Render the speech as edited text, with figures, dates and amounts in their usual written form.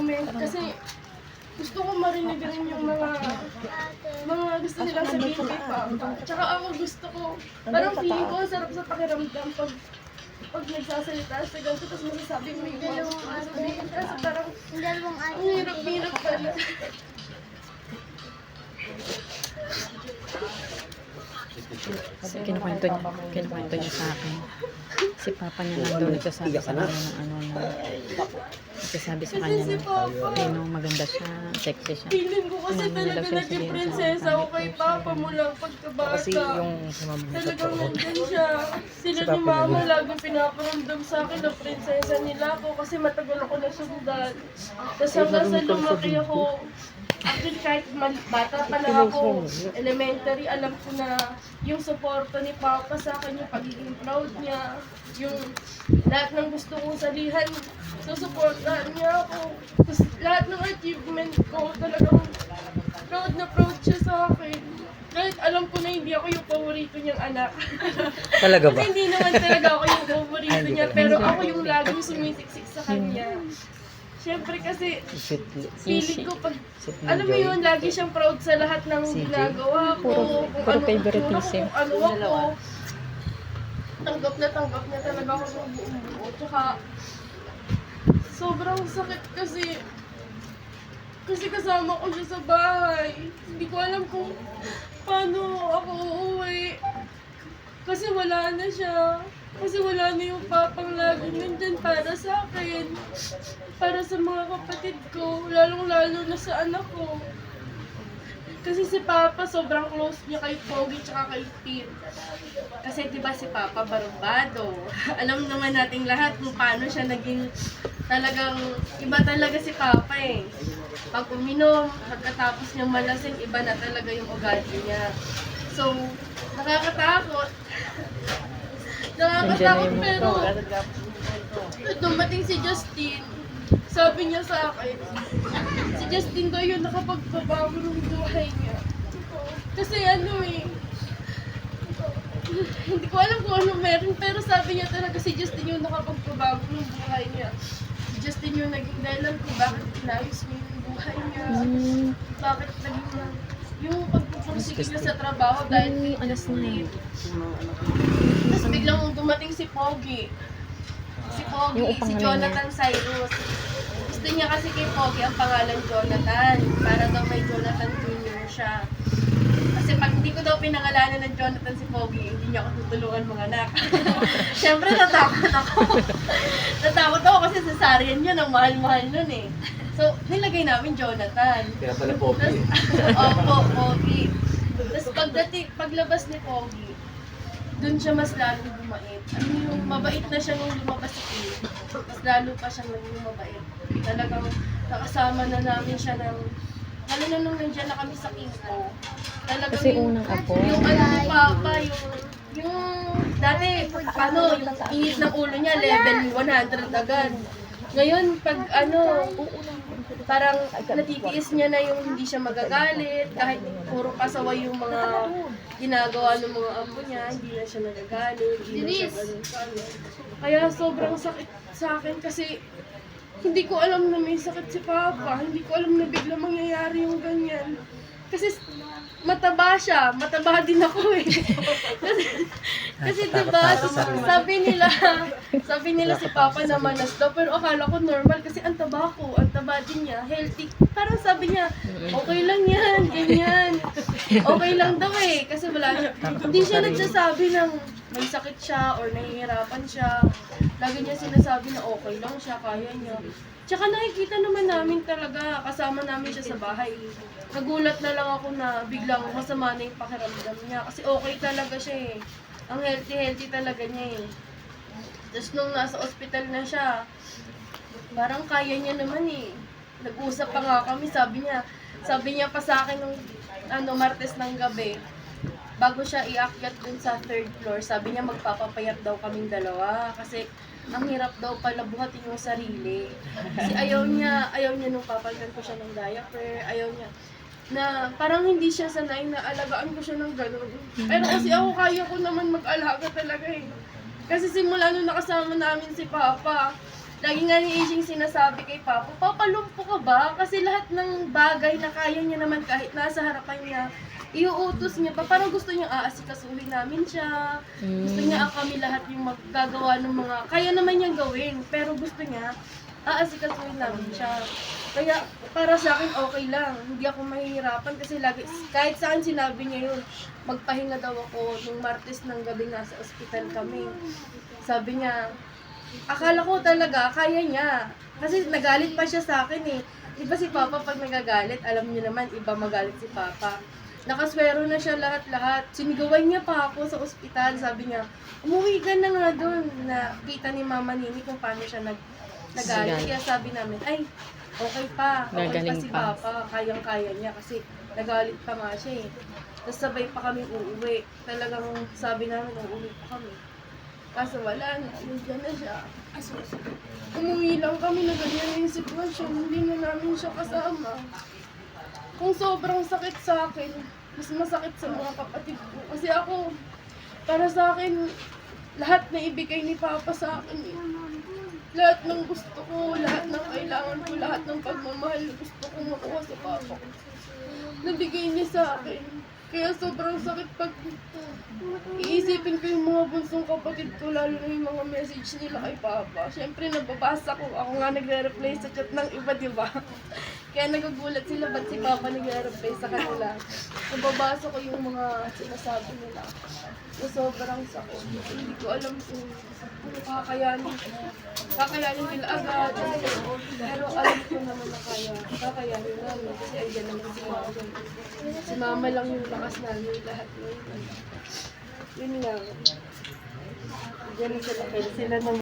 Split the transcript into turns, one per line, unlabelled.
comment kasi gusto ko marinig rin yung mga gusto nilang sabihin kay Papa. Tsaka ako gusto ko, parang feeling ko sarap sa pakiramdam pag nagsasalita sa ganito, tapos masasabi mo yung mga gusto ko sabihin. Kasi parang ang hirap-hirap pala.
Kasi kinukwento niya sa akin. Si Papa niya lang daw nagsasabi sa kanya ng ano na nagsasabi sa kanya
Kasi si Papa,
na maganda siya, sexy siya.
feeling ko kasi
Ano nila
talaga
sinasabihan
naging
sa
prinsesa
akin?
ako kay Papa mula pagkabata.
Kasi yung sumama sa
Talagang nandyan siya. Sila ni Mama lagi pinaparamdam sa akin na prinsesa nila ako kasi matagal ako nasundan. Tapos hanggang sa lumaki ako, actually kahit bata pa lang ako, elementary, alam ko na yung suporta ni Papa sa akin, yung pagiging proud niya, yung lahat ng gusto kong salihan, susuportahan niya ako. Tapos lahat ng achievement ko, talagang proud na proud siya sa akin. Kahit alam ko na hindi ako yung paborito niyang anak.
Talaga ba?
Kasi hindi naman talaga ako yung paborito niya, pero ako yung laging sumisiksik sa kanya. Siyempre kasi, feeling ko pag, alam mo yun, lagi siyang proud sa lahat ng ginagawa ko, kung
Puro
ano
favoritism.
kung ano ako. Tanggap niya talaga ako ng buong buo. Tsaka, sobrang sakit kasi kasama ko siya sa bahay. Hindi ko alam kung paano ako uuwi. Kasi wala na siya. Kasi wala na yung papang laging nandyan para sa akin. Para sa mga kapatid ko. Lalong-lalo na sa anak ko. Kasi si Papa sobrang close niya kay Pogi tsaka kay Tim. Kasi diba si Papa barumbado. Alam naman nating lahat kung paano siya naging talagang iba talaga si Papa eh. Pag uminom, pagkatapos niyang malasing, iba na talaga yung ugali niya. So, nakakatakot. Nakakatakot pero dumating si Justin, sabi niya sa akin, si Justin daw yun nakapagbabago ng buhay niya. Kasi ano eh, hindi ko alam kung ano meron, pero sabi niya talaga si Justin yung nakapagbabago ng buhay niya. Si Justin yung naging dahilan kung bakit inayos niya yung buhay niya. Bakit naging yung pagpupursige niya sa trabaho dahil
alas na eh.
tapos biglang dumating si Pogi. Si Pogi,
Yung
si
pangalan
Jonathan Cyrus. Gusto niya kasi kay Pogi ang pangalan Jonathan. Para daw may Jonathan Jr. siya. Kasi pag hindi ko daw pinangalanan ng Jonathan si Pogi, hindi niya ako tutulungan mga anak. Siyempre natakot ako. Natakot ako kasi cesarean yun, ang mahal-mahal nun eh. So, nilagay namin Jonathan.
Kaya pala Pogi.
Opo, Pogi. Tapos paglabas ni Pogi, doon siya mas lalo bumait. Ano yung mabait na siya nung lumabas si Kim. Mas lalo pa siyang naging mabait. Talagang nakasama na namin siya ng, lalo na nung nandiyan na kami sa Kinko. Talagang
Kasi unang apo.
yung ano ni Papa, yung dati, paano, yung init ng ulo niya, level 100 agad. Ngayon, pag ano, parang natitiis niya na yung hindi siya magagalit, kahit puro pasaway yung mga ginagawa ng mga apo niya, hindi na siya nagagalit, hindi na siya ganun. Kaya sobrang sakit sa akin kasi hindi ko alam na may sakit si Papa, hindi ko alam na bigla mangyayari yung ganyan. Kasi mataba siya, mataba din ako eh. kasi diba, sabi nila si Papa na manas daw, pero akala ko normal kasi ang taba ko, ang taba din niya, healthy. Parang sabi niya, okay lang yan, ganyan. Okay lang daw eh, kasi wala siya. Hindi siya nagsasabi ng may sakit siya or nahihirapan siya. Lagi niya sinasabi na okay lang siya, kaya niya. Tsaka nakikita naman namin talaga, kasama namin siya sa bahay. Nagulat na lang ako na biglang masama na yung pakiramdam niya. Kasi okay talaga siya eh. Ang healthy talaga niya eh. Tapos nung nasa ospital na siya, parang kaya niya naman eh. Nag-usap pa nga kami, sabi niya pa sa akin nung Martes ng gabi, bago siya iakyat dun sa 3rd floor, sabi niya magpapapayat daw kaming dalawa kasi ang hirap daw pala buhatin yung sarili. Kasi ayaw niya nung papalitan ko siya ng diaper, ayaw niya na parang hindi siya sanay na alagaan ko siya ng gano'n. Pero kasi ako kaya ko naman mag-alaga talaga eh. Kasi simula nung nakasama namin si Papa, Lagi nga ni Ishing sinasabi kay Papa, papalumpo ka ba? Kasi lahat ng bagay na kaya niya naman kahit nasa harapan niya, iuutos niya pa. Parang gusto niya aasikasuhin namin siya. Gusto niya kami lahat yung maggagawa ng mga, kaya naman niyang gawin. Pero gusto niya, aasikasuhin namin siya. Kaya para sa akin okay lang. Hindi ako mahihirapan kasi lagi, kahit saan sinabi niya yun, magpahinga daw ako nung Martes ng gabi nasa ospital kami. Sabi niya, akala ko talaga kaya niya. Kasi nagalit pa siya sa akin eh. Diba si Papa pag nagagalit, alam niyo naman, iba magalit si Papa. Nakaswero na siya lahat-lahat. Sinigawan niya pa ako sa ospital. Sabi niya, umuwi ka na nga doon. Nakita ni Mama Nini kung paano siya nagalit. Kaya sabi namin, ay, okay pa. Okay pa
Gagaling
si
pa.
Papa. Kayang-kaya niya kasi nagalit pa nga siya eh. Tapos sabay pa kami uuwi. Talagang sabi namin, uuwi pa kami. Kaso wala na, nandiyan na siya. Umuwi lang kami na ganyan yung sitwasyon, hindi na namin siya kasama. Kung sobrang sakit sa akin, mas masakit sa mga kapatid ko. Kasi ako, para sa akin, lahat na ibigay ni Papa sa akin. Eh. Lahat ng gusto ko, lahat ng kailangan ko, lahat ng pagmamahal gusto ko makuha sa Papa ko. Nabigay niya sa akin. Kaya sobrang sakit pag iisipin ko yung mga bunsong kapatid ko, lalo na yung mga message nila kay Papa. Siyempre, nababasa ko. Ako nga nagre-reply sa chat ng iba, di ba? Kaya nagugulat sila ba't si Papa nagre-reply sa kanila. Nababasa ko yung mga sinasabi nila. So, sobrang sakit. Hindi ko alam kung kakayanin nila agad. Pero alam ko naman na kakayanin namin. Kasi andyan naman si Mama. Si Mama lang yung lakas namin lahat ngayon. Yun nga. Diyan sila naman.